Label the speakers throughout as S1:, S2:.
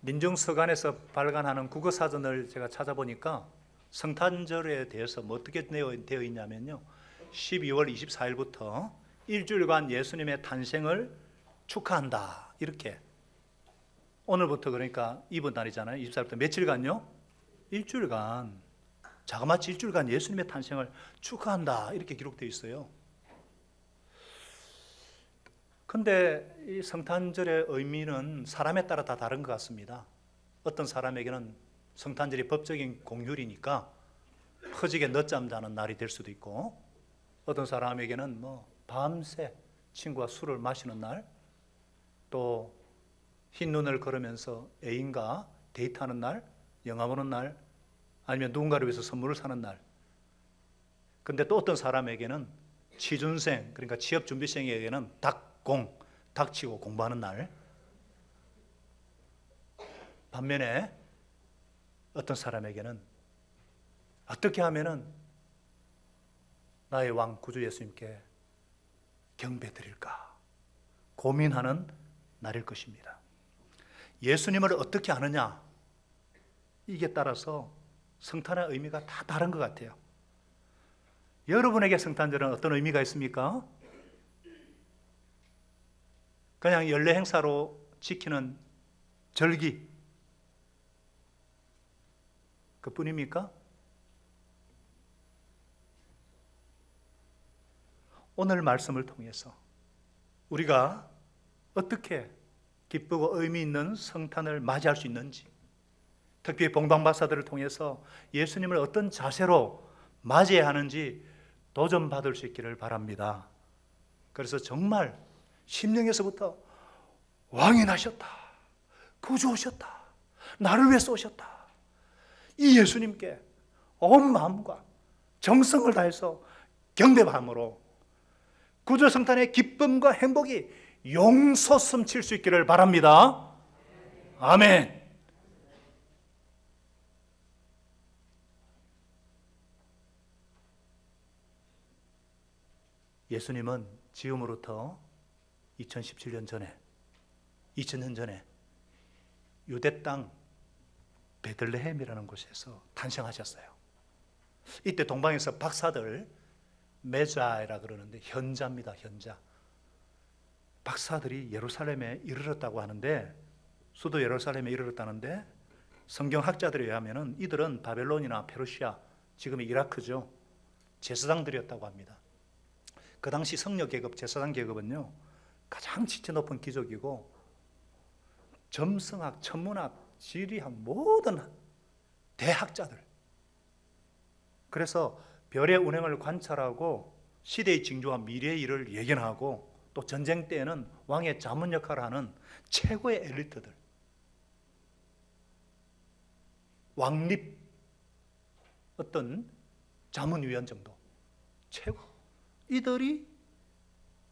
S1: 민중서관에서 발간하는 국어사전을 제가 찾아보니까 성탄절에 대해서 뭐 어떻게 되어 있냐면요, 12월 24일부터 일주일간 예수님의 탄생을 축하한다, 이렇게. 오늘부터, 그러니까 이번 날이잖아요. 24일부터 며칠간요? 일주일간, 자그마치 일주일간 예수님의 탄생을 축하한다, 이렇게 기록되어 있어요. 근데 이 성탄절의 의미는 사람에 따라 다 다른 것 같습니다. 어떤 사람에게는 성탄절이 법적인 공휴일이니까 허지게 늦잠 자는 날이 될 수도 있고, 어떤 사람에게는 뭐 밤새 친구와 술을 마시는 날, 또 흰눈을 걸으면서 애인과 데이트하는 날, 영화 보는 날, 아니면 누군가를 위해서 선물을 사는 날. 근데 또 어떤 사람에게는 취준생, 그러니까 취업준비생에게는 닥치고 공부하는 날. 반면에 어떤 사람에게는 어떻게 하면은 나의 왕 구주 예수님께 경배 드릴까 고민하는 날일 것입니다. 예수님을 어떻게 아느냐, 이게 따라서 성탄의 의미가 다 다른 것 같아요. 여러분에게 성탄절은 어떤 의미가 있습니까? 그냥 연례 행사로 지키는 절기, 그뿐입니까? 오늘 말씀을 통해서 우리가 어떻게 기쁘고 의미 있는 성탄을 맞이할 수 있는지, 특히 봉방박사들을 통해서 예수님을 어떤 자세로 맞이해야 하는지 도전받을 수 있기를 바랍니다. 그래서 정말 심령에서부터 왕이 나셨다, 구주 오셨다, 나를 위해서 오셨다, 이 예수님께 온 마음과 정성을 다해서 경배함으로 구주 성탄의 기쁨과 행복이 용솟음칠 수 있기를 바랍니다. 아멘. 예수님은 지금으로부터 2017년 전에, 2000년 전에 유대 땅 베들레헴이라는 곳에서 탄생하셨어요. 이때 동방에서 박사들, 메자이라 그러는데 현자입니다. 현자. 박사들이 예루살렘에 이르렀다고 하는데, 수도 예루살렘에 이르렀다는데, 성경학자들에 의하면 이들은 바벨론이나 페르시아, 지금의 이라크죠, 제사장들이었다고 합니다. 그 당시 성녀 계급, 제사장 계급은요, 가장 지체 높은 귀족이고, 점성학, 천문학, 지리학, 모든 대학자들. 그래서 별의 운행을 관찰하고 시대의 징조와 미래의 일을 예견하고, 또 전쟁 때에는 왕의 자문 역할을 하는 최고의 엘리트들, 왕립 어떤 자문위원 정도, 최고, 이들이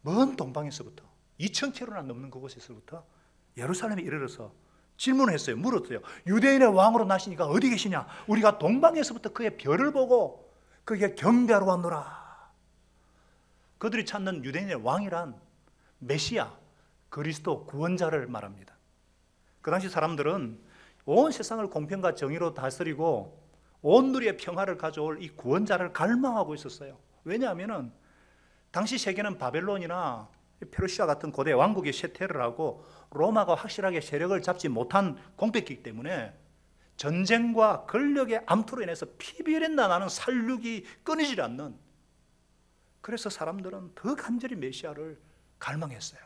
S1: 먼 동방에서부터 2000km나 넘는 그곳에서부터 예루살렘에 이르러서 질문을 했어요. 물었어요. 유대인의 왕으로 나시니까 어디 계시냐? 우리가 동방에서부터 그의 별을 보고 그에게 경배하러 왔노라. 그들이 찾는 유대인의 왕이란 메시아, 그리스도, 구원자를 말합니다. 그 당시 사람들은 온 세상을 공평과 정의로 다스리고 온 누리의 평화를 가져올 이 구원자를 갈망하고 있었어요. 왜냐하면 당시 세계는 바벨론이나 페르시아 같은 고대 왕국이 쇠퇴를 하고 로마가 확실하게 세력을 잡지 못한 공백기이기 때문에 전쟁과 권력의 암투로 인해서 피비린내 나는 살육이 끊이질 않는, 그래서 사람들은 더 간절히 메시아를 갈망했어요.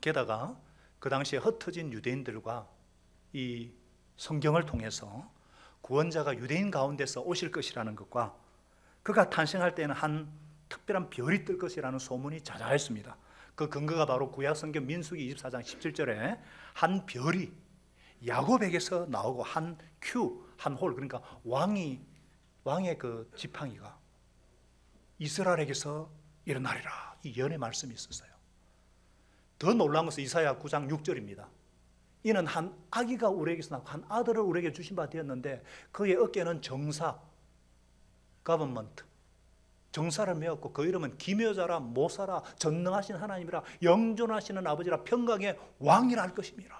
S1: 게다가 그 당시에 흩어진 유대인들과 이 성경을 통해서 구원자가 유대인 가운데서 오실 것이라는 것과 그가 탄생할 때는 한 특별한 별이 뜰 것이라는 소문이 자자했습니다. 그 근거가 바로 구약 성경 민수기 24장 17절에 한 별이 야곱에게서 나오고 한 홀, 그러니까 왕의 그 지팡이가 이스라엘에게서 일어나리라, 이 예언의 말씀이 있었어요. 더 놀라운 것은 이사야 9장 6절입니다. 이는 한 아기가 우리에게서 나고 한 아들을 우리에게 주신 바 되었는데 그의 어깨는 정사, 거버먼트, 정사를 메었고 그 이름은 기묘자라 모사라 전능하신 하나님이라 영존하시는 아버지라 평강의 왕이라 할 것입니다.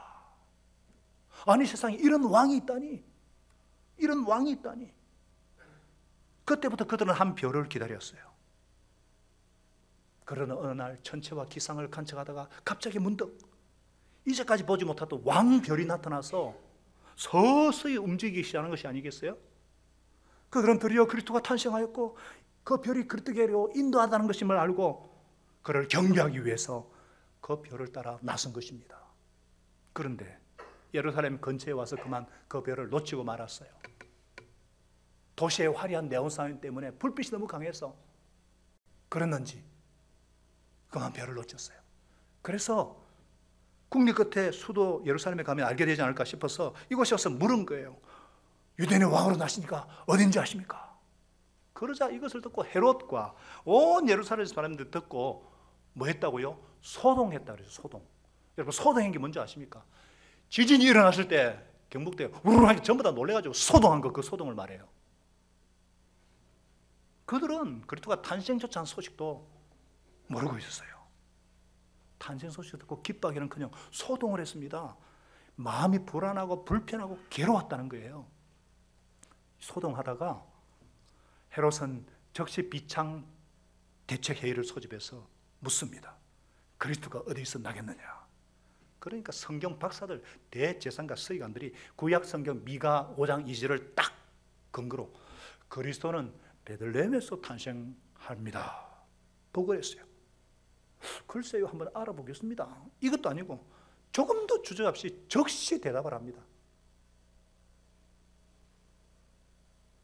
S1: 아니 세상에 이런 왕이 있다니, 이런 왕이 있다니. 그때부터 그들은 한 별을 기다렸어요. 그러나 어느 날 천체와 기상을 관측하다가 갑자기 문득 이제까지 보지 못했던 왕별이 나타나서 서서히 움직이기 시작하는 것이 아니겠어요? 그들은 드디어 그리스도가 탄생하였고 그 별이 그리스도께로 인도하다는 것임을 알고 그를 경배하기 위해서 그 별을 따라 나선 것입니다. 그런데 예루살렘 근처에 와서 그만 그 별을 놓치고 말았어요. 도시의 화려한 네온사인 때문에 불빛이 너무 강해서 그랬는지 그만 별을 놓쳤어요. 그래서 국리 끝에 수도 예루살렘에 가면 알게 되지 않을까 싶어서 이곳에 와서 물은 거예요. 유대인의 왕으로 나시니까 어딘지 아십니까? 그러자 이것을 듣고 헤롯과 온 예루살렘 사람들 듣고 뭐 했다고요? 소동했다 그래서 소동. 여러분 소동한 게 뭔지 아십니까? 지진이 일어났을 때 경북대 우르르 전부 다 놀래가지고 소동한 거, 그 소동을 말해요. 그들은 그리스도가 탄생조차 한 소식도 모르고 있었어요. 탄생 소식을 듣고 기뻐하기는커녕 소동을 했습니다. 마음이 불안하고 불편하고 괴로웠다는 거예요. 소동하다가 헤롯은 즉시 비창 대책회의를 소집해서 묻습니다. 그리스도가 어디서 나겠느냐? 그러니까 성경 박사들, 대제사장과 서기관들이 구약 성경 미가 5장 2절을 딱 근거로 그리스도는 베들레헴에서 탄생합니다 보고를 했어요. 글쎄요, 한번 알아보겠습니다. 이것도 아니고 조금 더 주저없이 즉시 대답을 합니다.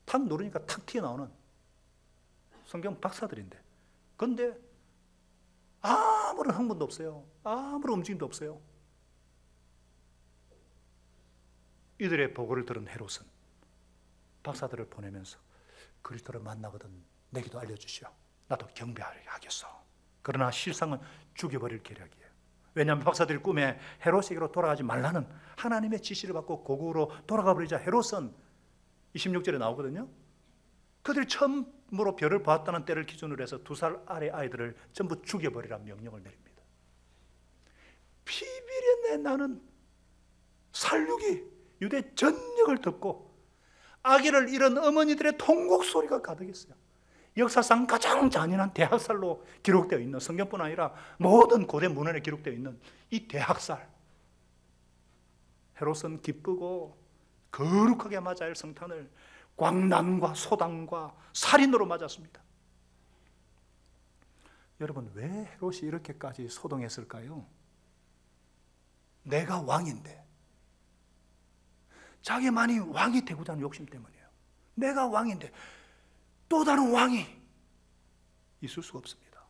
S1: 탁 누르니까 탁 튀어나오는 성경 박사들인데, 그런데 아무런 흥분도 없어요. 아무런 움직임도 없어요. 이들의 보고를 들은 헤롯은 박사들을 보내면서 그리스도를 만나거든 내게도 알려주시오. 나도 경배하게 하겠어. 그러나 실상은 죽여버릴 계략이에요. 왜냐하면 박사들이 꿈에 헤롯에게로 돌아가지 말라는 하나님의 지시를 받고 고국으로 돌아가 버리자 헤롯은 26절에 나오거든요. 그들이 처음으로 별을 보았다는 때를 기준으로 해서 2살 아래 아이들을 전부 죽여버리라는 명령을 내립니다. 비비렸네. 나는 살육이 유대 전역을 듣고 아기를 잃은 어머니들의 통곡 소리가 가득했어요. 역사상 가장 잔인한 대학살로 기록되어 있는, 성경뿐 아니라 모든 고대 문헌에 기록되어 있는 이 대학살. 헤롯은 기쁘고 거룩하게 맞아야 할 성탄을 광난과 소당과 살인으로 맞았습니다. 여러분, 왜 헤롯이 이렇게까지 소동했을까요? 내가 왕인데, 자기만이 왕이 되고자 하는 욕심 때문이에요. 내가 왕인데 또 다른 왕이 있을 수가 없습니다.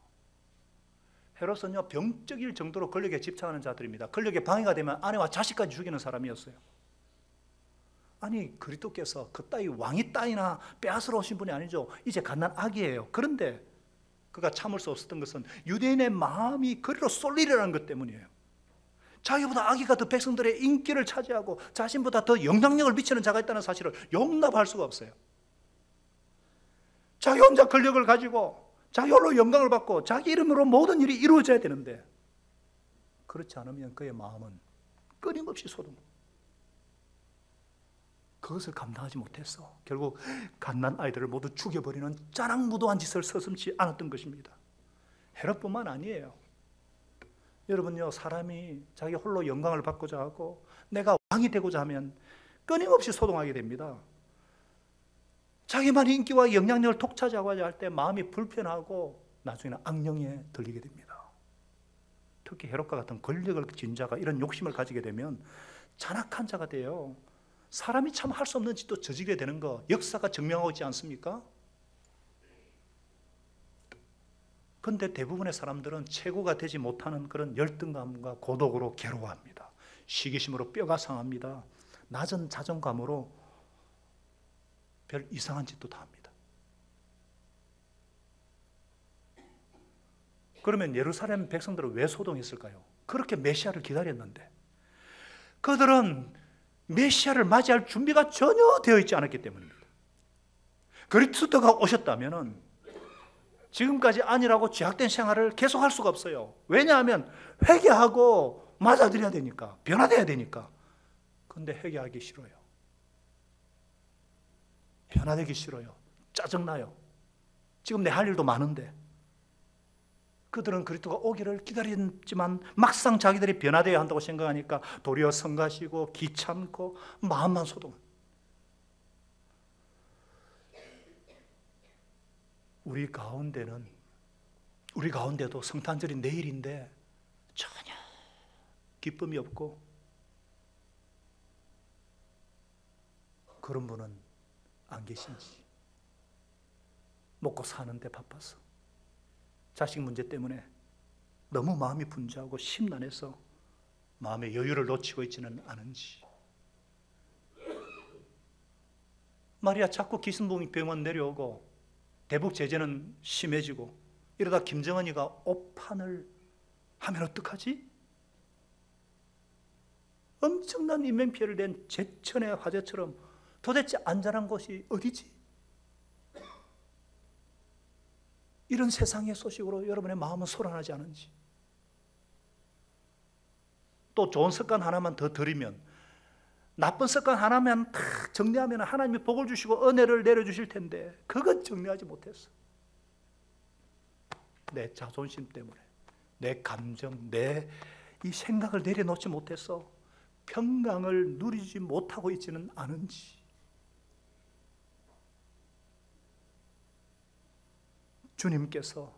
S1: 헤롯은요, 병적일 정도로 권력에 집착하는 자들입니다. 권력에 방해가 되면 아내와 자식까지 죽이는 사람이었어요. 아니, 그리스도께서 그따위 왕이 따위나 빼앗으러 오신 분이 아니죠. 이제 갓난 아기예요. 그런데 그가 참을 수 없었던 것은 유대인의 마음이 그리로 쏠리려는 것 때문이에요. 자기보다 아기가 더 백성들의 인기를 차지하고 자신보다 더 영향력을 미치는 자가 있다는 사실을 용납할 수가 없어요. 자기 혼자 권력을 가지고 자기 홀로 영광을 받고 자기 이름으로 모든 일이 이루어져야 되는데, 그렇지 않으면 그의 마음은 끊임없이 소동. 그것을 감당하지 못해서 결국 갓난 아이들을 모두 죽여버리는 짜랑무도한 짓을 서슴지 않았던 것입니다. 헤롯뿐만 아니에요. 여러분요, 사람이 자기 홀로 영광을 받고자 하고 내가 왕이 되고자 하면 끊임없이 소동하게 됩니다. 자기만 인기와 영향력을 독차지하고자 할 때 마음이 불편하고 나중에는 악령에 들리게 됩니다. 특히 헤롯과 같은 권력을 쥔 자가 이런 욕심을 가지게 되면 잔악한 자가 돼요. 사람이 참 할 수 없는 짓도 저지게 되는 거 역사가 증명하고 있지 않습니까? 그런데 대부분의 사람들은 최고가 되지 못하는 그런 열등감과 고독으로 괴로워합니다. 시기심으로 뼈가 상합니다. 낮은 자존감으로 별 이상한 짓도 다 합니다. 그러면 예루살렘 백성들은 왜 소동했을까요? 그렇게 메시아를 기다렸는데 그들은 메시아를 맞이할 준비가 전혀 되어 있지 않았기 때문입니다. 그리스도가 오셨다면 지금까지 아니라고 죄악된 생활을 계속할 수가 없어요. 왜냐하면 회개하고 맞아들여야 되니까, 변화돼야 되니까. 근데 회개하기 싫어요. 변화되기 싫어요. 짜증나요. 지금 내 할 일도 많은데. 그들은 그리스도가 오기를 기다렸지만 막상 자기들이 변화되어야 한다고 생각하니까 도리어 성가시고 귀찮고 마음만 소동. 우리 가운데도 성탄절이 내일인데 전혀 기쁨이 없고 그런 분은 안 계신지. 먹고 사는데 바빠서, 자식 문제 때문에 너무 마음이 분주하고 심란해서 마음의 여유를 놓치고 있지는 않은지. 말이야, 자꾸 기승봉이 병원 내려오고 대북 제재는 심해지고 이러다 김정은이가 오판을 하면 어떡하지? 엄청난 인명피해를 낸 제천의 화재처럼 도대체 안전한 곳이 어디지? 이런 세상의 소식으로 여러분의 마음은 소란하지 않은지. 또 좋은 습관 하나만 더 들이면, 나쁜 습관 하나만 탁 정리하면 하나님이 복을 주시고 은혜를 내려주실 텐데 그건 정리하지 못했어. 내 자존심 때문에, 내 감정, 내 이 생각을 내려놓지 못해서 평강을 누리지 못하고 있지는 않은지. 주님께서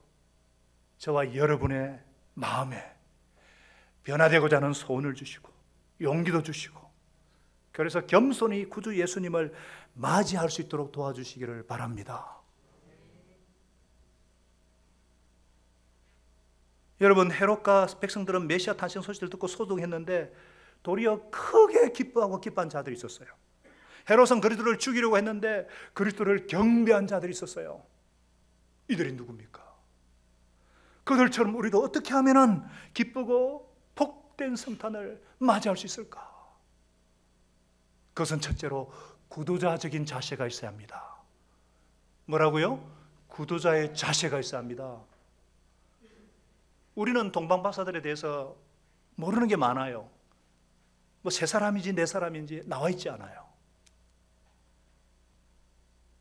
S1: 저와 여러분의 마음에 변화되고자 하는 소원을 주시고 용기도 주시고, 그래서 겸손히 구주 예수님을 맞이할 수 있도록 도와주시기를 바랍니다. 여러분, 헤롯과 백성들은 메시아 탄생 소식을 듣고 소동했는데 도리어 크게 기뻐하고 기뻐한 자들이 있었어요. 헤롯은 그리스도를 죽이려고 했는데 그리스도를 경배한 자들이 있었어요. 이들이 누굽니까? 그들처럼 우리도 어떻게 하면 기쁘고 복된 성탄을 맞이할 수 있을까? 그것은 첫째로 구도자적인 자세가 있어야 합니다. 뭐라고요? 구도자의 자세가 있어야 합니다. 우리는 동방박사들에 대해서 모르는 게 많아요. 뭐 세 사람인지 네 사람인지 나와 있지 않아요.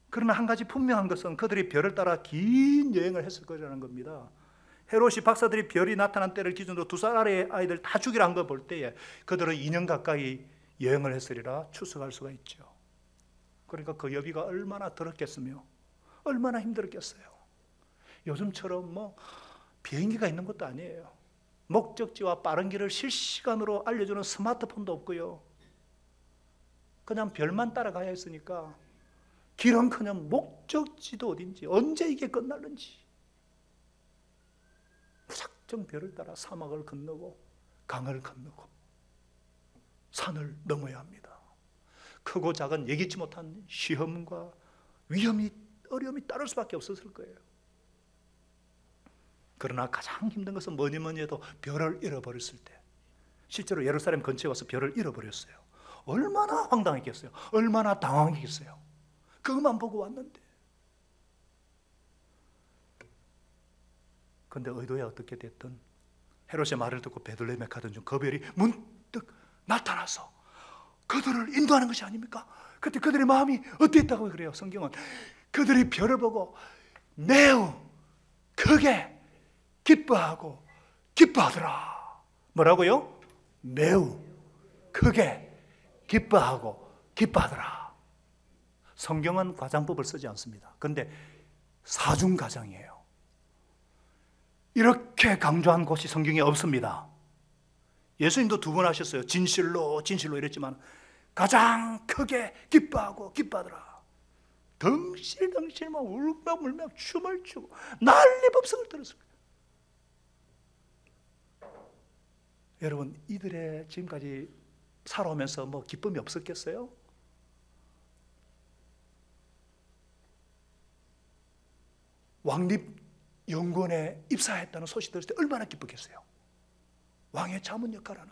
S1: 그러나 한 가지 분명한 것은 그들이 별을 따라 긴 여행을 했을 거라는 겁니다. 헤롯이 박사들이 별이 나타난 때를 기준으로 2살 아래의 아이들 다 죽이라 한 거 볼 때에 그들은 2년 가까이 여행을 했으리라 추측할 수가 있죠. 그러니까 그 여비가 얼마나 들었겠으며 얼마나 힘들었겠어요. 요즘처럼 뭐 비행기가 있는 것도 아니에요. 목적지와 빠른 길을 실시간으로 알려주는 스마트폰도 없고요. 그냥 별만 따라가야 했으니까 길은커녕 목적지도 어딘지, 언제 이게 끝날는지, 무작정 별을 따라 사막을 건너고 강을 건너고 산을 넘어야 합니다. 크고 작은 예기치 못한 시험과 위험이, 어려움이 따를 수밖에 없었을 거예요. 그러나 가장 힘든 것은 뭐니 해도 별을 잃어버렸을 때, 실제로 예루살렘 근처에 와서 별을 잃어버렸어요. 얼마나 황당했겠어요. 얼마나 당황했겠어요. 그것만 보고 왔는데. 그런데 의도에 어떻게 됐든 헤롯의 말을 듣고 베들레헴에 가던 중 그 별이 문득 나타나서 그들을 인도하는 것이 아닙니까? 그때 그들의 마음이 어땠다고 그래요? 성경은 그들이 별을 보고 매우 크게 기뻐하고 기뻐하더라. 뭐라고요? 매우 크게 기뻐하고 기뻐하더라. 성경은 가장법을 쓰지 않습니다. 그런데 사중가장이에요. 이렇게 강조한 곳이 성경에 없습니다. 예수님도 2번 하셨어요. 진실로 진실로 이랬지만 가장 크게 기뻐하고 기뻐하더라. 덩실덩실 막 울며불며 춤을 추고 난리법석을 들었을 거예요. 여러분, 이들의 지금까지 살아오면서 뭐 기쁨이 없었겠어요? 왕립연구원에 입사했다는 소식 들었을 때 얼마나 기쁘겠어요? 왕의 자문 역할하는,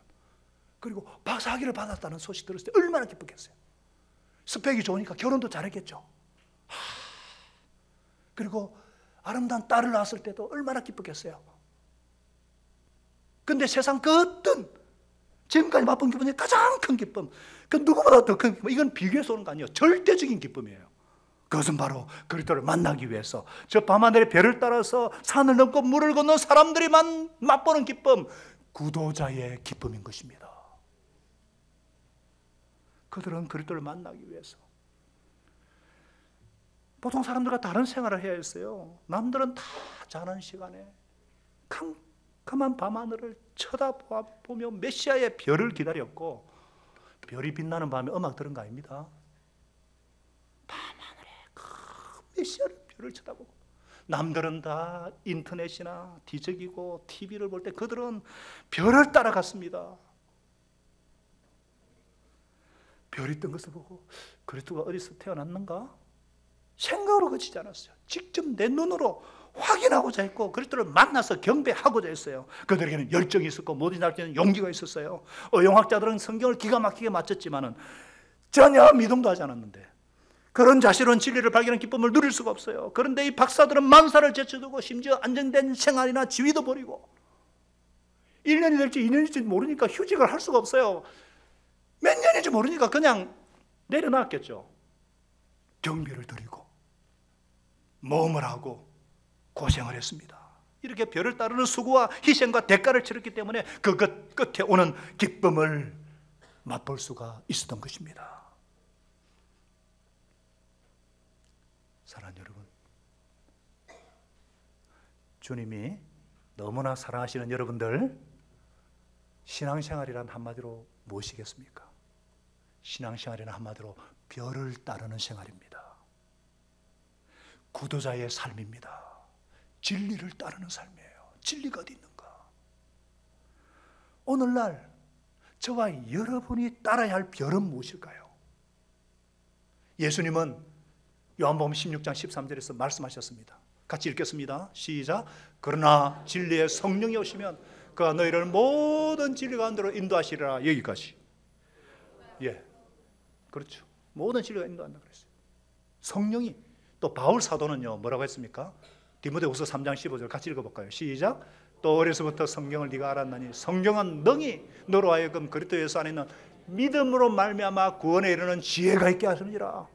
S1: 그리고 박사학위를 받았다는 소식 들었을 때 얼마나 기쁘겠어요? 스펙이 좋으니까 결혼도 잘했겠죠. 그리고 아름다운 딸을 낳았을 때도 얼마나 기뻤겠어요. 근데 세상 그 어떤 지금까지 맛본 기쁨 중에 가장 큰 기쁨, 그 누구보다 더 큰 기쁨, 이건 비교해서 오는 거 아니에요. 절대적인 기쁨이에요. 그것은 바로 그리스도를 만나기 위해서 저 밤하늘의 별을 따라서 산을 넘고 물을 건너 사람들이 맛보는 기쁨, 구도자의 기쁨인 것입니다. 그들은 그리스도를 만나기 위해서 보통 사람들과 다른 생활을 해야 했어요. 남들은 다 자는 시간에 캄캄한 밤하늘을 쳐다보며 메시아의 별을 기다렸고, 별이 빛나는 밤에 음악 들은 거 아닙니다. 밤하늘에 그 메시아의 별을 쳐다보고, 남들은 다 인터넷이나 뒤적이고 TV를 볼 때 그들은 별을 따라갔습니다. 별이 뜬 것을 보고 그리스도가 어디서 태어났는가? 생각으로 그치지 않았어요. 직접 내 눈으로 확인하고자 했고, 그리스도를 만나서 경배하고자 했어요. 그들에게는 열정이 있었고 모든 날때는 용기가 있었어요. 영학자들은 성경을 기가 막히게 맞췄지만은 전혀 미동도 하지 않았는데, 그런 자신은 진리를 발견한 기쁨을 누릴 수가 없어요. 그런데 이 박사들은 만사를 제쳐두고 심지어 안정된 생활이나 지위도 버리고 1년이 될지 2년이 될지 모르니까 휴직을 할 수가 없어요. 몇 년인지 모르니까 그냥 내려놨겠죠. 경배를 드리고 모험을 하고 고생을 했습니다. 이렇게 별을 따르는 수고와 희생과 대가를 치렀기 때문에 그 끝에 오는 기쁨을 맛볼 수가 있었던 것입니다. 사랑하는 여러분, 주님이 너무나 사랑하시는 여러분들, 신앙생활이란 한마디로 무엇이겠습니까? 신앙생활이란 한마디로 별을 따르는 생활입니다. 구도자의 삶입니다. 진리를 따르는 삶이에요. 진리가 어디 있는가? 오늘날 저와 여러분이 따라야 할 별은 무엇일까요? 예수님은 요한복음 16장 13절에서 말씀하셨습니다. 같이 읽겠습니다. 시작. 그러나 진리의 성령이 오시면 그가 너희를 모든 진리 가운데로 인도하시리라. 여기까지. 예, 그렇죠. 모든 진리가 인도한다 그랬어요. 성령이. 또 바울 사도는요 뭐라고 했습니까? 디모데후서 3장 15절 같이 읽어볼까요? 시작. 또 어려서부터 성경을 네가 알았나니 성경은 능히 너로 하여금 그리스도 예수 안에 있는 믿음으로 말미암아 구원에 이르는 지혜가 있게 하시느니라.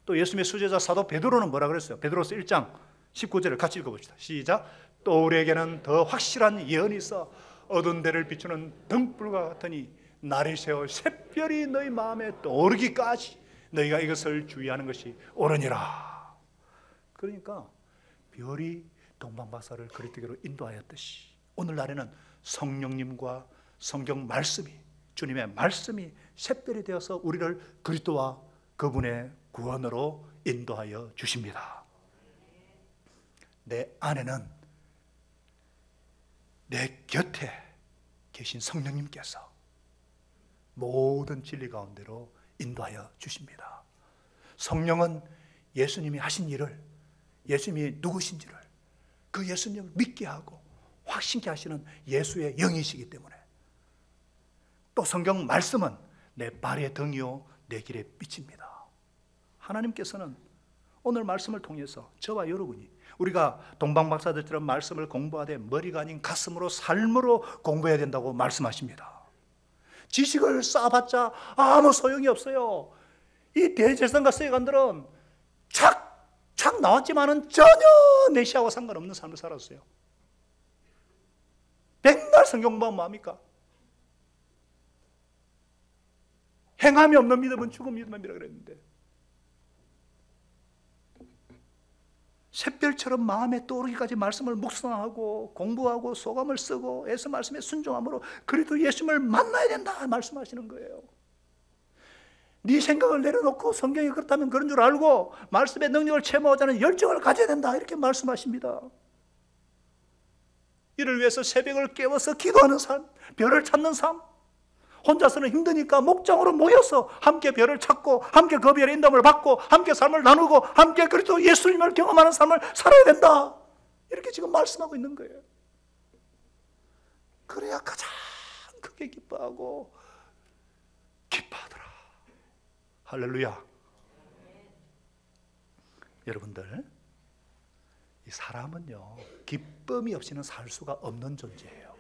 S1: 또 예수님의 수제자 사도 베드로는 뭐라 그랬어요? 베드로서 1장 19절을 같이 읽어봅시다. 시작. 또 우리에게는 더 확실한 예언이 있어 어두운 데를 비추는 등불과 같으니 날이 새어 샛별이 너희 마음에 떠오르기까지 너희가 이것을 주의하는 것이 옳으니라. 그러니까 별이 동방박사를 그리스도로 인도하였듯이 오늘날에는 성령님과 성경 말씀이, 주님의 말씀이 샛별이 되어서 우리를 그리스도와 그분의 구원으로 인도하여 주십니다. 내 안에는, 내 곁에 계신 성령님께서 모든 진리 가운데로 인도하여 주십니다. 성령은 예수님이 하신 일을, 예수님이 누구신지를, 그 예수님을 믿게 하고 확신케 하시는 예수의 영이시기 때문에, 또 성경 말씀은 내 발의 등이요 내 길의 빛입니다. 하나님께서는 오늘 말씀을 통해서 저와 여러분이, 우리가 동방박사들처럼 말씀을 공부하되 머리가 아닌 가슴으로, 삶으로 공부해야 된다고 말씀하십니다. 지식을 쌓아봤자 아무 소용이 없어요. 이 대제사장과 서기관들은 착 나왔지만은 전혀 메시아와 상관없는 삶을 살았어요. 백날 성경 공부하면 뭐합니까? 행함이 없는 믿음은 죽은 믿음이라 그랬는데, 샛별처럼 마음에 떠오르기까지 말씀을 묵상하고 공부하고 소감을 쓰고 애써 말씀에 순종함으로 그리스도 예수님을 만나야 된다 말씀하시는 거예요. 네 생각을 내려놓고 성경이 그렇다면 그런 줄 알고 말씀의 능력을 체험하자는 열정을 가져야 된다, 이렇게 말씀하십니다. 이를 위해서 새벽을 깨워서 기도하는 삶, 별을 찾는 삶, 혼자서는 힘드니까 목장으로 모여서 함께 별을 찾고 함께 그 별의 인도함을 받고 함께 삶을 나누고 함께 그리스도 예수님을 경험하는 삶을 살아야 된다, 이렇게 지금 말씀하고 있는 거예요. 그래야 가장 크게 기뻐하고 기뻐하더라. 할렐루야. 여러분들, 이 사람은요, 기쁨이 없이는 살 수가 없는 존재예요.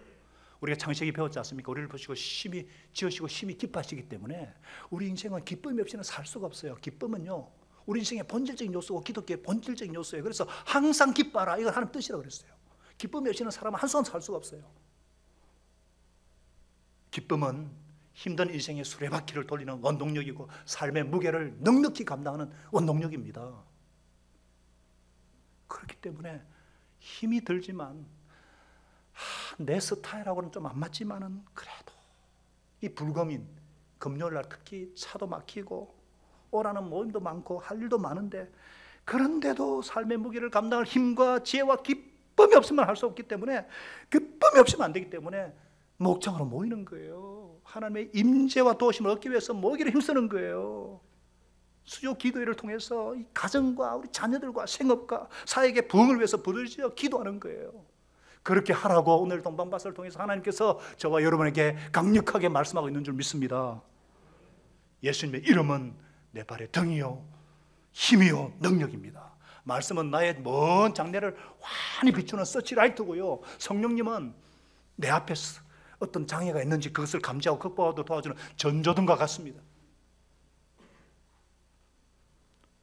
S1: 우리가 창세기 배웠지 않습니까? 우리를 보시고 심히 지으시고 심히 기뻐하시기 때문에 우리 인생은 기쁨이 없이는 살 수가 없어요. 기쁨은요, 우리 인생의 본질적인 요소고 기독교의 본질적인 요소예요. 그래서 항상 기뻐하라, 이걸 하는 뜻이라고 그랬어요. 기쁨이 없이는 사람은 한순간 살 수가 없어요. 기쁨은 힘든 인생의 수레바퀴를 돌리는 원동력이고 삶의 무게를 넉넉히 감당하는 원동력입니다. 그렇기 때문에 힘이 들지만 내 스타일하고는 좀 안 맞지만은 그래도 이 불금인 금요일날 특히 차도 막히고 오라는 모임도 많고 할 일도 많은데, 그런데도 삶의 무게를 감당할 힘과 지혜와 기쁨이 없으면 할 수 없기 때문에, 기쁨이 없으면 안 되기 때문에 목장으로 모이는 거예요. 하나님의 임재와 도우심을 얻기 위해서 모이기를 힘쓰는 거예요. 수요 기도회를 통해서 이 가정과 우리 자녀들과 생업과 사역의 부흥을 위해서 부르짖어 기도하는 거예요. 그렇게 하라고 오늘 동방바스를 통해서 하나님께서 저와 여러분에게 강력하게 말씀하고 있는 줄 믿습니다. 예수님의 이름은 내 발의 등이요 힘이요 능력입니다. 말씀은 나의 먼 장래를 환히 비추는 서치라이트고요, 성령님은 내 앞에서 어떤 장애가 있는지 그것을 감지하고 극복하고 도와주는 전조등과 같습니다.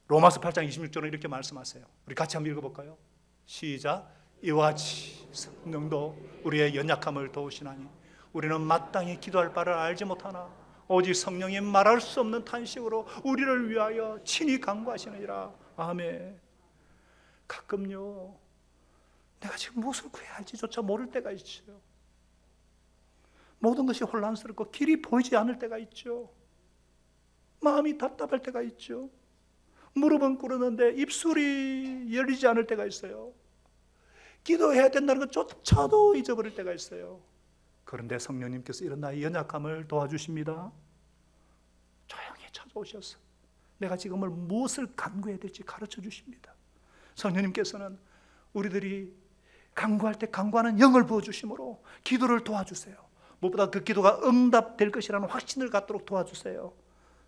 S1: 로마서 8장 26절은 이렇게 말씀하세요. 우리 같이 한번 읽어볼까요? 시작. 이와 같이 성령도 우리의 연약함을 도우시나니 우리는 마땅히 기도할 바를 알지 못하나 오직 성령이 말할 수 없는 탄식으로 우리를 위하여 친히 간구하시느니라. 아멘. 가끔요, 내가 지금 무엇을 구해야 할지조차 모를 때가 있죠. 모든 것이 혼란스럽고 길이 보이지 않을 때가 있죠. 마음이 답답할 때가 있죠. 무릎은 꿇었는데 입술이 열리지 않을 때가 있어요. 기도해야 된다는 것조차도 잊어버릴 때가 있어요. 그런데 성령님께서 이런 나의 연약함을 도와주십니다. 조용히 찾아오셔서 내가 지금을 무엇을 간구해야 될지 가르쳐 주십니다. 성령님께서는 우리들이 간구할 때 간구하는 영을 부어주심으로 기도를 도와주세요. 무엇보다 그 기도가 응답될 것이라는 확신을 갖도록 도와주세요.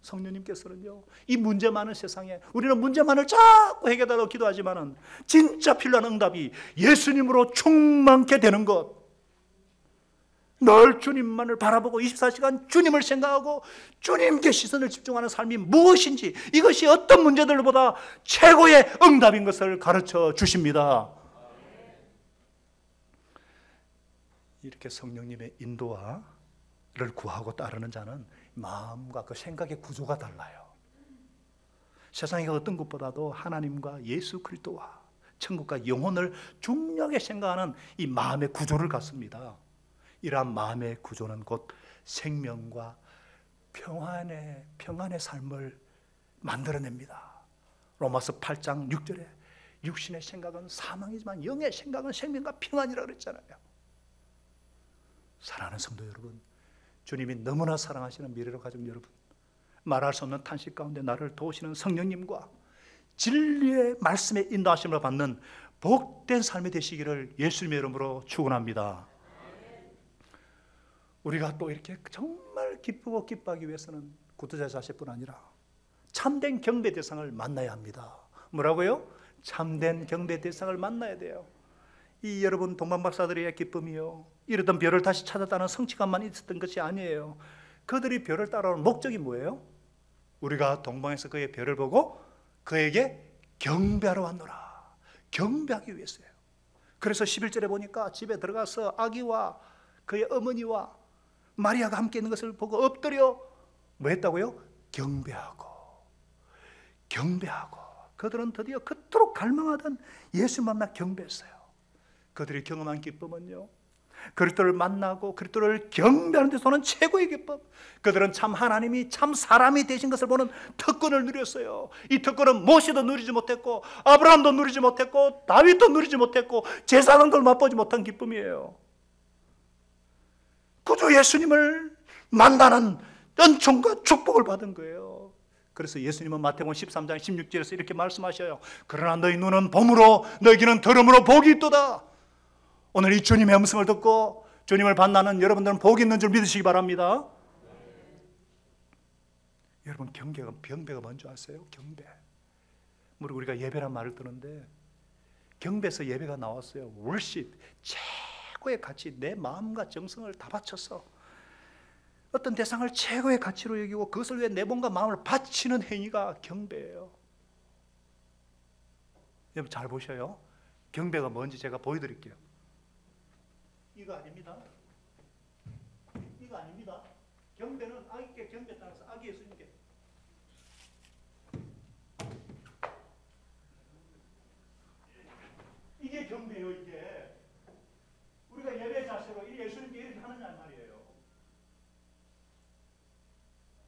S1: 성령님께서는요, 이 문제 많은 세상에 우리는 문제만을 자꾸 해결하려고 기도하지만은 진짜 필요한 응답이 예수님으로 충만케 되는 것, 늘 주님만을 바라보고 24시간 주님을 생각하고 주님께 시선을 집중하는 삶이 무엇인지, 이것이 어떤 문제들보다 최고의 응답인 것을 가르쳐 주십니다. 이렇게 성령님의 인도를 구하고 따르는 자는 마음과 그 생각의 구조가 달라요. 세상의 어떤 것보다도 하나님과 예수 그리스도와 천국과 영혼을 중요하게 생각하는 이 마음의 구조를 갖습니다. 이러한 마음의 구조는 곧 생명과 평안의 삶을 만들어냅니다. 로마서 8장 6절에 육신의 생각은 사망이지만 영의 생각은 생명과 평안이라고 그랬잖아요. 사랑하는 성도 여러분, 주님이 너무나 사랑하시는 미래로 가족 여러분, 말할 수 없는 탄식 가운데 나를 도우시는 성령님과 진리의 말씀의 인도하심을 받는 복된 삶이 되시기를 예수님의 이름으로 축원합니다. 우리가 또 이렇게 정말 기쁘고 기뻐하기 위해서는 구두자 자식뿐 아니라 참된 경배 대상을 만나야 합니다. 뭐라고요? 참된 경배 대상을 만나야 돼요. 이 여러분 동방박사들의 기쁨이요, 이러던 별을 다시 찾았다는 성취감만 있었던 것이 아니에요. 그들이 별을 따라오는 목적이 뭐예요? 우리가 동방에서 그의 별을 보고 그에게 경배하러 왔노라. 경배하기 위해서예요. 그래서 11절에 보니까 집에 들어가서 아기와 그의 어머니와 마리아가 함께 있는 것을 보고 엎드려 뭐 했다고요? 경배하고. 그들은 드디어 그토록 갈망하던 예수 만나 경배했어요. 그들이 경험한 기쁨은요, 그리스도를 만나고 그리스도를 경배하는 데서 오는 최고의 기쁨, 그들은 참 하나님이 참 사람이 되신 것을 보는 특권을 누렸어요. 이 특권은 모세도 누리지 못했고 아브라함도 누리지 못했고 다윗도 누리지 못했고 제사장도 맛보지 못한 기쁨이에요. 구주 예수님을 만나는 은총과 축복을 받은 거예요. 그래서 예수님은 마태복음 13장 16절에서 이렇게 말씀하셔요. 그러나 너희 눈은 봄으로 너희 귀는 들음으로 복이 있도다. 오늘 이 주님의 음성을 듣고 주님을 만나는 여러분들은 복이 있는 줄 믿으시기 바랍니다. 여러분, 경배가 뭔지 아세요? 경배. 우리가 예배란 말을 듣는데 경배에서 예배가 나왔어요. 월십, 최고의 가치, 내 마음과 정성을 다 바쳐서 어떤 대상을 최고의 가치로 여기고 그것을 위해 내 몸과 마음을 바치는 행위가 경배예요. 여러분 잘 보셔요. 경배가 뭔지 제가 보여드릴게요. 이거 아닙니다. 이거 아닙니다. 경배는 아기께 경배 따라서 아기 예수님께 이게 경배예요. 이게 우리가 예배 자세로 이 예수님께 이렇게 하느냐 말이에요.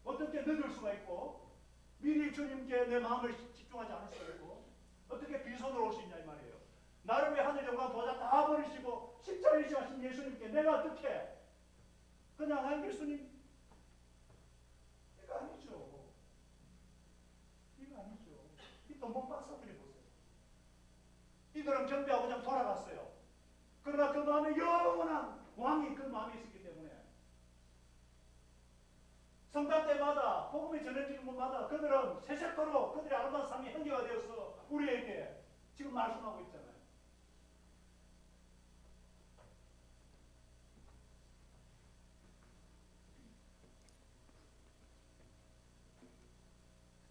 S1: 어떻게 늦을 수가 있고 미리 주님께 내 마음을 집중하지 않을 수가 있고 어떻게 빈손으로 올 수 있냐 이 말이에요. 나를 위해 하늘 영광 보좌 다 버리시고 십자가에 지하신 예수님께 내가 어떻게 그냥 한 예수님 이거 아니죠. 이거 아니죠. 이 돈봉 박사들이 보세요. 이들은 경배하고 그냥 돌아갔어요. 그러나 그 마음에 영원한 왕이 그 마음에 있었기 때문에 성탄 때마다 복음이 전해지는 곳마다 그들은 세세토록 그들의 아름다운 삶이 현재가 되어서 우리에게 지금 말씀하고 있잖아요.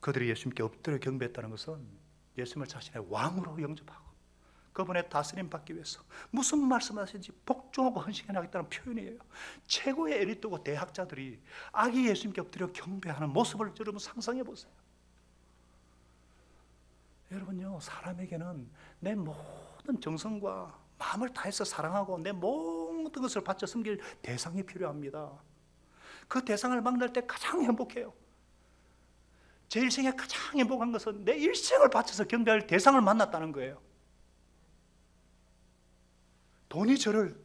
S1: 그들이 예수님께 엎드려 경배했다는 것은 예수님을 자신의 왕으로 영접하고 그분의 다스림 받기 위해서 무슨 말씀하시는지 복종하고 헌신해 나가겠다는 표현이에요. 최고의 엘리트고 대학자들이 아기 예수님께 엎드려 경배하는 모습을 여러분 상상해 보세요. 여러분요, 사람에게는 내 모든 정성과 마음을 다해서 사랑하고 내 모든 것을 바쳐 섬길 대상이 필요합니다. 그 대상을 만날 때 가장 행복해요. 제 일생에 가장 행복한 것은 내 일생을 바쳐서 경배할 대상을 만났다는 거예요. 돈이 저를,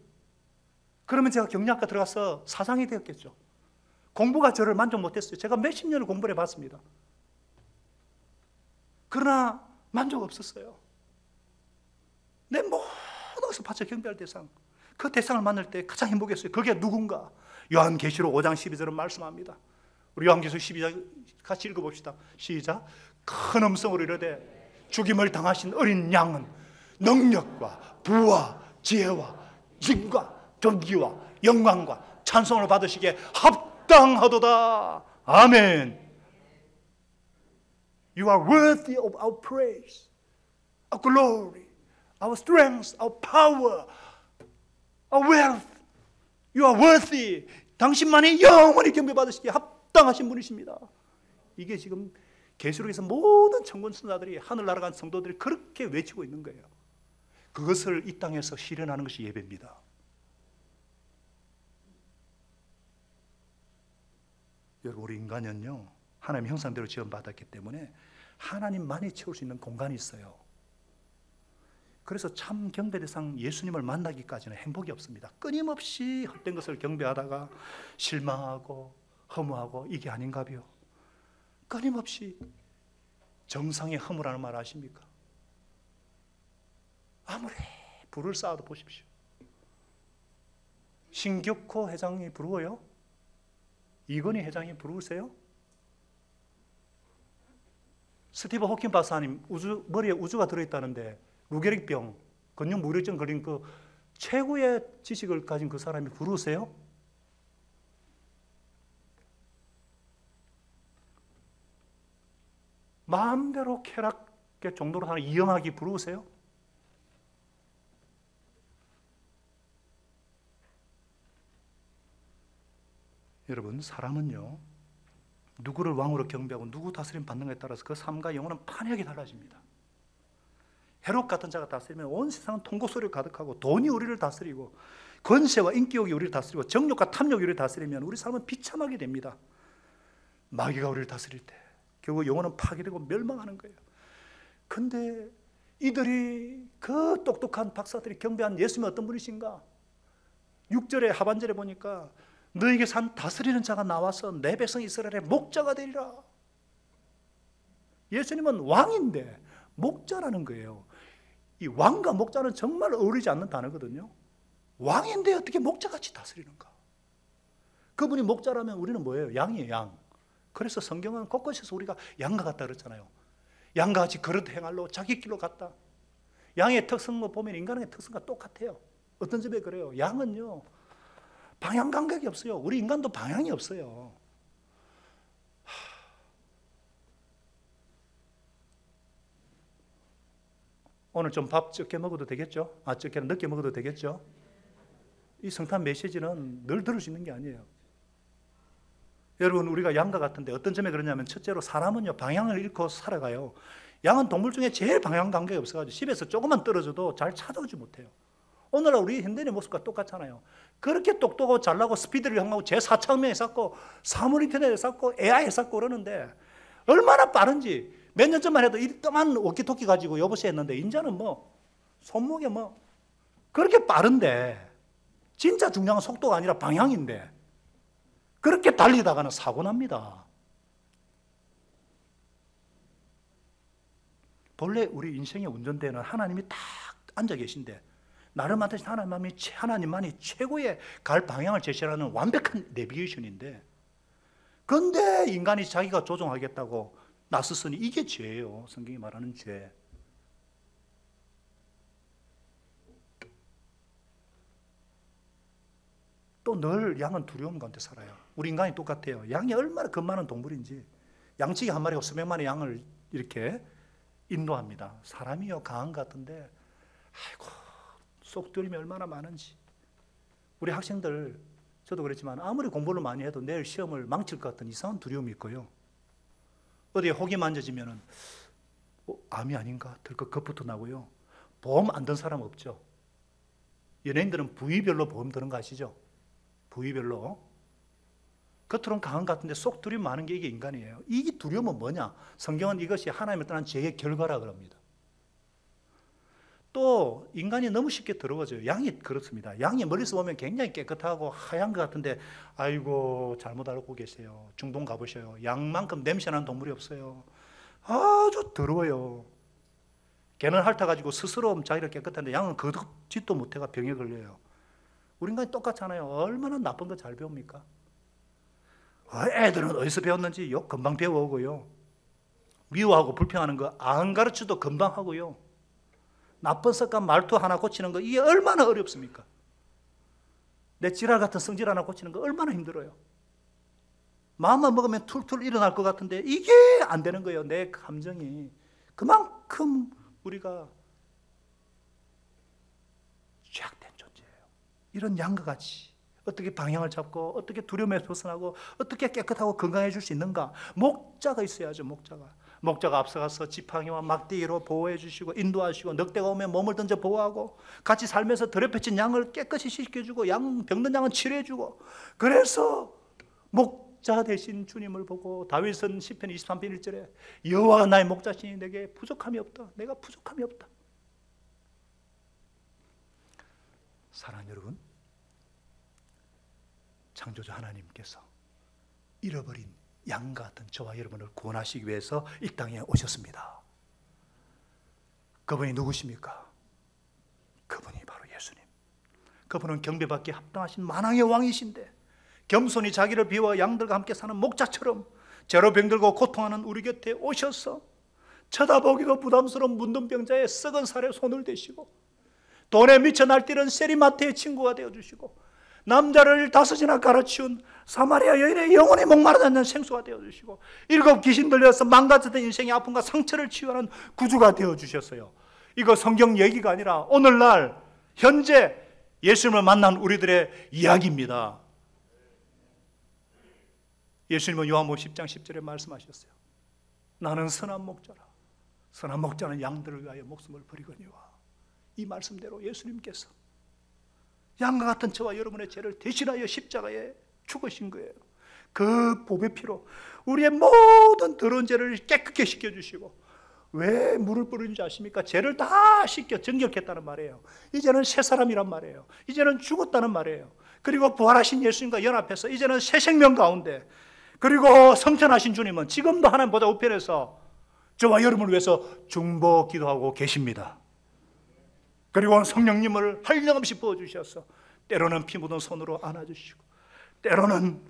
S1: 그러면 제가 경리학과 들어가서 사장이 되었겠죠. 공부가 저를 만족 못했어요. 제가 몇십 년을 공부를 해봤습니다. 그러나 만족 없었어요. 내 모든 것을 바쳐 경배할 대상, 그 대상을 만날 때 가장 행복했어요. 그게 누군가? 요한계시록 5장 12절은 말씀합니다. 우리 요한계시록 12장 같이 읽어봅시다. 시작. 큰 음성으로 이르되 죽임을 당하신 어린 양은 능력과 부와 지혜와 힘과 존귀와 영광과 찬송을 받으시기에 합당하도다. 아멘. You are worthy of our praise, our glory, our strength, our power, our wealth. You are worthy. 당신만이 영원히 경배받으시기에 합당하신 분이십니다. 이게 지금 계시록에서 모든 천군 천사들이 하늘나라 간 성도들이 그렇게 외치고 있는 거예요. 그것을 이 땅에서 실현하는 것이 예배입니다. 여러분, 우리 인간은요, 하나님 형상대로 지원받았기 때문에 하나님만이 채울 수 있는 공간이 있어요. 그래서 참 경배 대상 예수님을 만나기까지는 행복이 없습니다. 끊임없이 헛된 것을 경배하다가 실망하고 허무하고 이게 아닌가요? 끊임없이 정상의 허무라는 말 아십니까? 아무리 불을 쌓아도 보십시오. 신격호 회장이 부러워요? 이건희 회장이 부러우세요? 스티브 호킹 박사님 머리에 우주가 들어있다는데 루게릭병, 근육 무력증 걸린 그 최고의 지식을 가진 그 사람이 부러우세요? 마음대로 쾌락의 정도로 하는 이영학이 부러우세요? 여러분, 사람은요, 누구를 왕으로 경배하고 누구 다스림 받는 것에 따라서 그 삶과 영혼은 판이하게 달라집니다. 헤롯 같은 자가 다스리면 온 세상은 통곡 소리가 가득하고 돈이 우리를 다스리고 권세와 인기욕이 우리를 다스리고 정욕과 탐욕이 우리를 다스리면 우리 삶은 비참하게 됩니다. 마귀가 우리를 다스릴 때 결국 영혼은 파괴되고 멸망하는 거예요. 근데 이들이 그 똑똑한 박사들이 경배한 예수님은 어떤 분이신가? 6절에 하반절에 보니까 너에게 산 다스리는 자가 나와서 내 백성 이스라엘의 목자가 되리라. 예수님은 왕인데 목자라는 거예요. 이 왕과 목자는 정말 어울리지 않는 단어거든요. 왕인데 어떻게 목자같이 다스리는가? 그분이 목자라면 우리는 뭐예요? 양이에요, 양. 그래서 성경은 곳곳에서 우리가 양과 같다 그랬잖아요. 양과 같이 그릇 행할로 자기 길로 갔다. 양의 특성을 보면 인간의 특성과 똑같아요. 어떤 점에 그래요? 양은요, 방향 감각이 없어요. 우리 인간도 방향이 없어요. 오늘 좀 밥 적게 먹어도 되겠죠? 적게 늦게 먹어도 되겠죠? 이 성탄 메시지는 늘 들을 수 있는 게 아니에요. 여러분, 우리가 양과 같은데 어떤 점에 그러냐면, 첫째로 사람은요, 방향을 잃고 살아가요. 양은 동물 중에 제일 방향 감각이 없어가지고 집에서 조금만 떨어져도 잘 찾아오지 못해요. 오늘날 우리 현대인의 모습과 똑같잖아요. 그렇게 똑똑하고 잘나고 스피드를 향하고 제4차 쌓고 사물인터넷에 쌓고 AI에 쌓고 그러는데 얼마나 빠른지, 몇 년 전만 해도 이 뜸한 워키토키 가지고 여보세요 했는데 이제는 뭐 손목에 뭐 그렇게 빠른데, 진짜 중요한 건 속도가 아니라 방향인데 그렇게 달리다가는 사고 납니다. 본래 우리 인생의 운전대에는 하나님이 딱 앉아 계신데, 나름한테 하나님만이 최고의 갈 방향을 제시하는 완벽한 내비게이션인데, 그런데 인간이 자기가 조종하겠다고 나섰으니 이게 죄예요. 성경이 말하는 죄. 또 늘 양은 두려움 가운데 살아요. 우리 인간이 똑같아요. 양이 얼마나 겁 많은 동물인지, 양치기 한 마리가 수백 마리 양을 이렇게 인도합니다. 사람이요, 강한 것 같은데 아이고, 속들임이 얼마나 많은지. 우리 학생들, 저도 그랬지만 아무리 공부를 많이 해도 내일 시험을 망칠 것 같은 이상한 두려움이 있고요. 어디에 혹이 만져지면은 암이 아닌가 들것 겁부터 나고요. 보험 안 든 사람 없죠? 연예인들은 부위별로 보험 드는 거 아시죠? 부위별로. 겉으로는 강한 것 같은데 속 두려움 많은 게 이게 인간이에요. 이 두려움은 뭐냐? 성경은 이것이 하나님을 떠난 죄의 결과라 그럽니다. 또 인간이 너무 쉽게 더러워져요. 양이 그렇습니다. 양이 멀리서 보면 굉장히 깨끗하고 하얀 것 같은데, 아이고 잘못 알고 계세요. 중동 가보셔요. 양만큼 냄새나는 동물이 없어요. 아주 더러워요. 개는 핥아가지고 스스로 자기를 깨끗한데 양은 그 짓도 못해가 병에 걸려요. 우리 인간이 똑같잖아요. 얼마나 나쁜 거 잘 배웁니까? 애들은 어디서 배웠는지 금방 배워오고요. 미워하고 불평하는 거 안 가르쳐도 금방 하고요. 나쁜 습관 말투 하나 고치는 거 이게 얼마나 어렵습니까? 내 지랄 같은 성질 하나 고치는 거 얼마나 힘들어요. 마음만 먹으면 툴툴 일어날 것 같은데 이게 안 되는 거예요. 내 감정이. 그만큼 우리가 죄악된 존재예요. 이런 양과 같이 어떻게 방향을 잡고 어떻게 두려움에서 벗어나고 어떻게 깨끗하고 건강해질 수 있는가? 목자가 있어야죠. 목자가 앞서가서 지팡이와 막대기로 보호해 주시고 인도하시고, 늑대가 오면 몸을 던져 보호하고, 같이 살면서 더럽혀진 양을 깨끗이 씻겨주고, 병든 양은 치료해주고. 그래서 목자 대신 주님을 보고 다윗은 시편 23편 1절에 여호와가 나의 목자시니 내게 부족함이 없다. 내가 부족함이 없다. 사랑하는 여러분, 창조주 하나님께서 잃어버린 양과 같은 저와 여러분을 구원하시기 위해서 이 땅에 오셨습니다. 그분이 누구십니까? 그분이 바로 예수님. 그분은 경배받기에 합당하신 만왕의 왕이신데, 겸손히 자기를 비워 양들과 함께 사는 목자처럼 죄로 병들고 고통하는 우리 곁에 오셔서 쳐다보기도 부담스러운 문둥병자의 썩은 살에 손을 대시고, 돈에 미쳐 날뛰는 세리마트의 친구가 되어주시고, 남자를 5이나 갈아치운 사마리아 여인의 영혼이 목마르지 않는 생수가 되어주시고, 7 귀신 들려서 망가졌던 인생의 아픔과 상처를 치유하는 구주가 되어주셨어요. 이거 성경 얘기가 아니라 오늘날 현재 예수님을 만난 우리들의 이야기입니다. 예수님은 요한복음 10장 10절에 말씀하셨어요. 나는 선한 목자라. 선한 목자는 양들을 위하여 목숨을 버리거니와. 이 말씀대로 예수님께서 양과 같은 저와 여러분의 죄를 대신하여 십자가에 죽으신 거예요. 그 보배 피로 우리의 모든 더러운 죄를 깨끗게 씻겨주시고, 왜 물을 뿌리는지 아십니까? 죄를 다 씻겨 정결했다는 말이에요. 이제는 새 사람이란 말이에요. 이제는 죽었다는 말이에요. 그리고 부활하신 예수님과 연합해서 이제는 새 생명 가운데, 그리고 성천하신 주님은 지금도 하나님 보좌 우편에서 저와 여러분을 위해서 중보 기도하고 계십니다. 그리고 성령님을 한량없이 부어주셔서 때로는 피 묻은 손으로 안아주시고, 때로는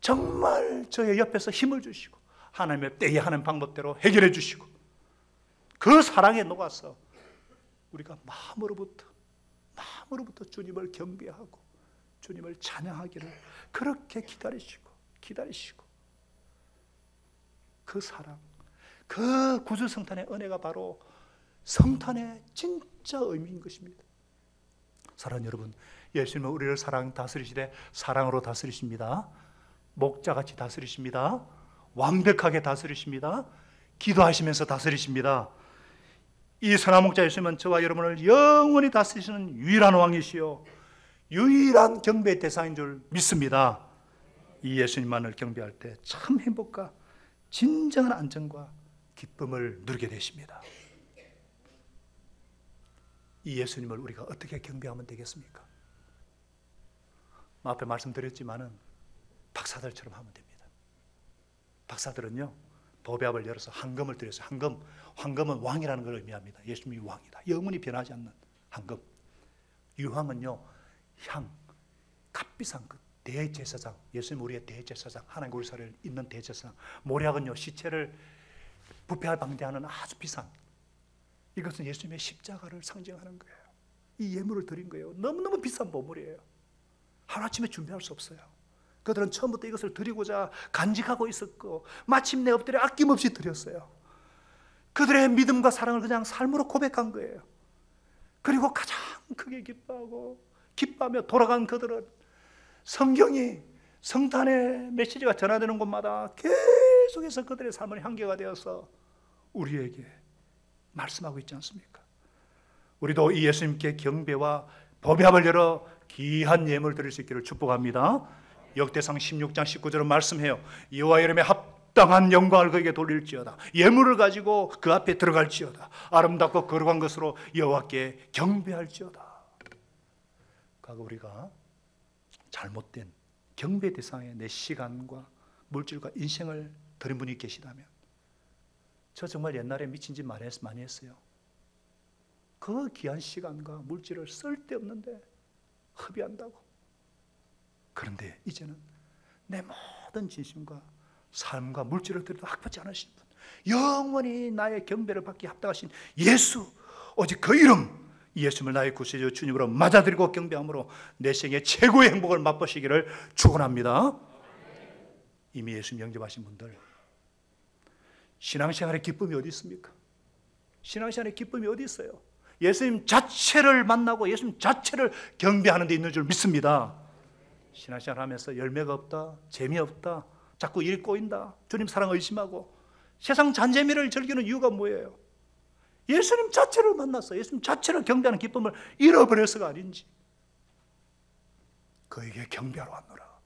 S1: 정말 저의 옆에서 힘을 주시고, 하나님의 때에 하는 방법대로 해결해 주시고, 그 사랑에 녹아서 우리가 마음으로부터 주님을 경배하고 주님을 찬양하기를 그렇게 기다리시고 그 사랑, 그 구주 성탄의 은혜가 바로 성탄의 진짜 의미인 것입니다. 사랑하는 여러분, 예수님은 우리를 사랑 다스리시되 사랑으로 다스리십니다. 목자같이 다스리십니다. 완벽하게 다스리십니다. 기도하시면서 다스리십니다. 이 선한 목자 예수님은 저와 여러분을 영원히 다스리시는 유일한 왕이시요 유일한 경배의 대상인 줄 믿습니다. 이 예수님만을 경배할 때 참 행복과 진정한 안정과 기쁨을 누리게 되십니다. 이 예수님을 우리가 어떻게 경배하면 되겠습니까? 앞에 말씀드렸지만은 박사들처럼 하면 됩니다. 박사들은요, 보배압을 열어서 황금을 드렸어요. 황금은 왕이라는 걸 의미합니다. 예수님이 왕이다. 영원히 변하지 않는 황금. 유황은요, 값비싼 그 대제사장, 예수님 우리의 대제사장, 하나님 우리 사회를 잇는 대제사장. 모략은요, 시체를 부패할 방대하는 아주 비싼, 이것은 예수님의 십자가를 상징하는 거예요. 이 예물을 드린 거예요. 너무너무 비싼 보물이에요. 하루아침에 준비할 수 없어요. 그들은 처음부터 이것을 드리고자 간직하고 있었고 마침내 엎드려 아낌없이 드렸어요. 그들의 믿음과 사랑을 그냥 삶으로 고백한 거예요. 그리고 가장 크게 기뻐하며 돌아간 그들은 성경이 성탄의 메시지가 전하되는 곳마다 계속해서 그들의 삶의 향기가 되어서 우리에게 말씀하고 있지 않습니까? 우리도 이 예수님께 경배와 보배압을 열어 귀한 예물 드릴 수 있기를 축복합니다. 역대상 16장 19절은 말씀해요. 여호와 이름에 합당한 영광을 그에게 돌릴지어다. 예물을 가지고 그 앞에 들어갈지어다. 아름답고 거룩한 것으로 여호와께 경배할지어다. 과거 우리가 잘못된 경배 대상에 내 시간과 물질과 인생을 드린 분이 계시다면, 저 정말 옛날에 미친 짓 많이 했어요. 그 귀한 시간과 물질을 쓸데없는데 허비한다고. 그런데 이제는 내 모든 진심과 삶과 물질을 드려도 합하지 않으신 분, 영원히 나의 경배를 받기 합당하신 예수, 오직 그 이름 예수님을 나의 구세주 주님으로 맞아들이고 경배함으로 내 생의 최고의 행복을 맛보시기를 축원합니다. 이미 예수님 영접하신 분들, 신앙생활의 기쁨이 어디 있습니까? 신앙생활의 기쁨이 어디 있어요? 예수님 자체를 만나고 예수님 자체를 경배하는 데 있는 줄 믿습니다. 신앙생활 하면서 열매가 없다, 재미없다, 자꾸 일 꼬인다, 주님 사랑 의심하고 세상 잔재미를 즐기는 이유가 뭐예요? 예수님 자체를 만났어. 예수님 자체를 경배하는 기쁨을 잃어버려서가 아닌지. 그에게 경배하러 왔노라.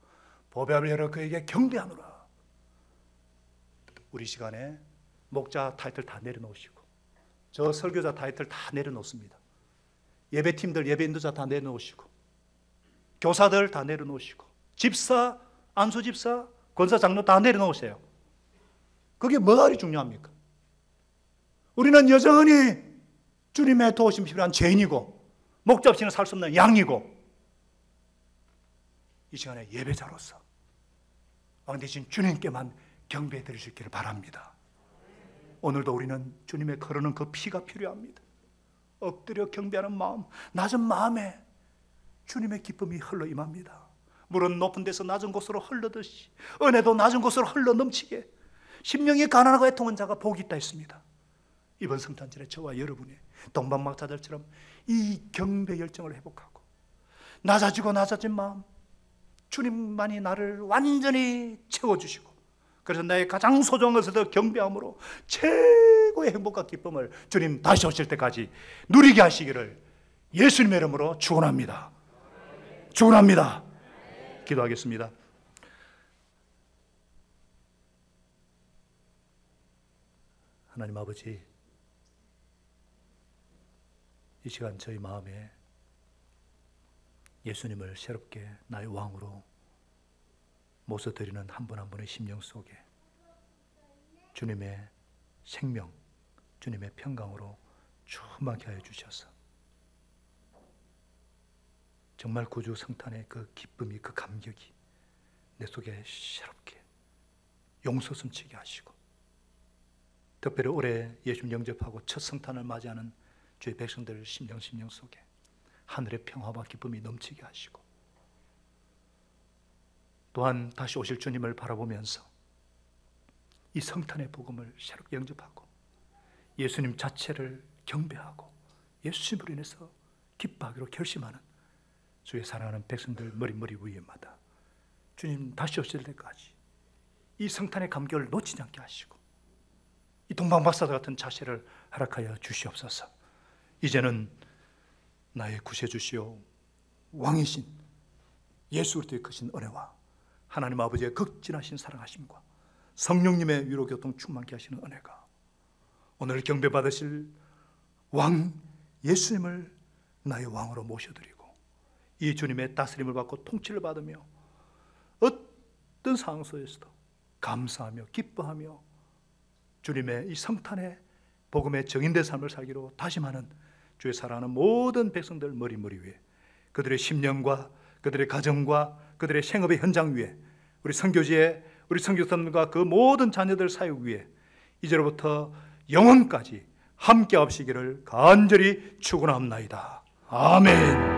S1: 보배압을 열어 그에게 경배하노라. 우리 시간에 목자 타이틀 다 내려놓으시고, 저 설교자 타이틀 다 내려놓습니다. 예배팀들, 예배 인도자 다 내려놓으시고, 교사들 다 내려놓으시고, 집사, 안수집사, 권사, 장로 다 내려놓으세요. 그게 뭐가 중요합니까? 우리는 여전히 주님의 도우심 필요한 죄인이고 목자 없이는 살 수 없는 양이고, 이 시간에 예배자로서 왕 대신 주님께만 경배해 드릴 수 있기를 바랍니다. 오늘도 우리는 주님의 거르는 그 피가 필요합니다. 엎드려 경배하는 마음, 낮은 마음에 주님의 기쁨이 흘러 임합니다. 물은 높은 데서 낮은 곳으로 흘러듯이 은혜도 낮은 곳으로 흘러 넘치게, 심령이 가난하고 애통한 자가 복이 있다 했습니다. 이번 성탄절에 저와 여러분이 동방막자들처럼 이 경배 열정을 회복하고 낮아지고 낮아진 마음, 주님만이 나를 완전히 채워주시고, 그래서 나의 가장 소중한 것을 더 경배함으로 최고의 행복과 기쁨을 주님 다시 오실 때까지 누리게 하시기를 예수님의 이름으로 축원합니다. 축원합니다. 기도하겠습니다. 하나님 아버지, 이 시간 저희 마음에 예수님을 새롭게 나의 왕으로 모셔드리는 한 분 한 분의 심령 속에 주님의 생명, 주님의 평강으로 충만케 하여 주셔서 정말 구주 성탄의 그 기쁨이, 그 감격이 내 속에 새롭게 용서 숨치게 하시고, 특별히 올해 예수님 영접하고 첫 성탄을 맞이하는 주의 백성들 심령 속에 하늘의 평화와 기쁨이 넘치게 하시고, 또한 다시 오실 주님을 바라보면서 이 성탄의 복음을 새롭게 영접하고 예수님 자체를 경배하고 예수님으로 인해서 기뻐하기로 결심하는 주의 사랑하는 백성들 머리 위에마다 주님 다시 오실 때까지 이 성탄의 감격을 놓치지 않게 하시고 이 동방박사들 같은 자세를 허락하여 주시옵소서. 이제는 나의 구세주시오 왕이신 예수 그리스도의 크신 은혜와 하나님 아버지의 극진하신 사랑하심과 성령님의 위로교통 충만케 하시는 은혜가 오늘 경배받으실 왕 예수님을 나의 왕으로 모셔드리고 이 주님의 다스림을 받고 통치를 받으며 어떤 상황 속에서도 감사하며 기뻐하며 주님의 이 성탄의 복음의 정인된 삶을 살기로 다짐하는 주의 사랑하는 모든 백성들 머리 위에, 그들의 심령과 그들의 가정과 그들의 생업의 현장 위에, 우리 선교지에 우리 선교사님과 그 모든 자녀들 사역 위에 이제로부터 영원까지 함께 하시기를 간절히 축원합나이다. 아멘.